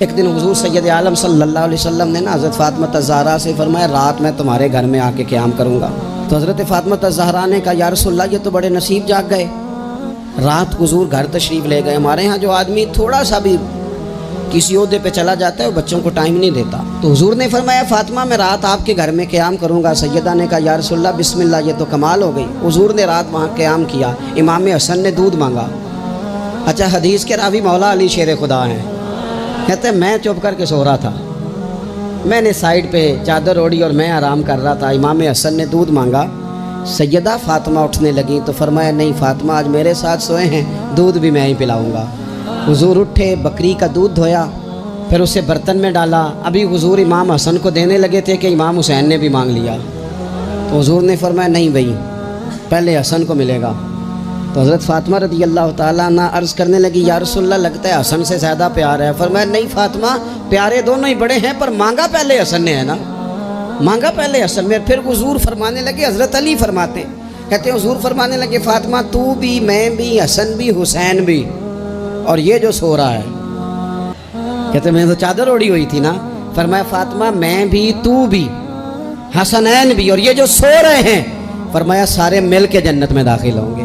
ایک دن حضور سید عالم صلی اللہ علیہ وسلم نے نا حضرت فاطمہ الزہرا سے فرمایا رات میں تمہارے گھر میں آ کے قیام کروں گا. تو حضرت فاطمہ الزہرا نے کہا یا رسول اللہ یہ تو بڑے نصیب جاگ گئے, رات حضور گھر تشریف لے گئے. ہمارے ہاں جو آدمی تھوڑا سا بھی کسی عہدے پہ چلا جاتا ہے وہ بچوں کو ٹائم نہیں دیتا. تو حضور نے فرمایا فاطمہ میں رات آپ کے گھر میں قیام کروں گا. سیدہ نے کہا یا رسول اللہ بسم اللہ, یہ تو کمال ہو گئی. حضور نے رات وہاں قیام کیا. امام حسن نے دودھ مانگا. اچھا حدیث کے راوی مولا علی شیر خدا ہیں, کہتے ہیں میں چپ کر کے سو رہا تھا, میں نے سائیڈ پہ چادر اوڑھی اور میں آرام کر رہا تھا. امام حسن نے دودھ مانگا. سیدہ فاطمہ اٹھنے لگیں تو فرمایا نہیں فاطمہ آج میرے ساتھ سوئے ہیں, دودھ بھی میں ہی پلاؤں گا. حضور اٹھے, بکری کا دودھ دھویا, پھر اسے برتن میں ڈالا. ابھی حضور امام حسن کو دینے لگے تھے کہ امام حسین نے بھی مانگ لیا. تو حضور نے فرمایا نہیں بھائی پہلے حسن کو ملے گا. تو حضرت فاطمہ رضی اللہ تعالیٰ عنہ عرض کرنے لگی یا رسول اللہ لگتا ہے حسن سے زیادہ پیار ہے. فرمایا نہیں فاطمہ پیارے دونوں ہی بڑے ہیں پر مانگا پہلے حسن نے ہے نا, مانگا پہلے حسن میں. پھر حضور فرمانے لگے, حضرت علی فرماتے کہتے ہیں حضور فرمانے لگے فاطمہ تو بھی میں بھی حسن بھی حسین بھی, اور یہ جو سو رہا ہے, کہتے میں تو چادر اوڑھی ہوئی تھی نا. فرمایا فاطمہ میں بھی تو بھی حسنین بھی اور یہ جو سو رہے ہیں, فرمایا سارے مل کے جنت میں داخل ہوں گے.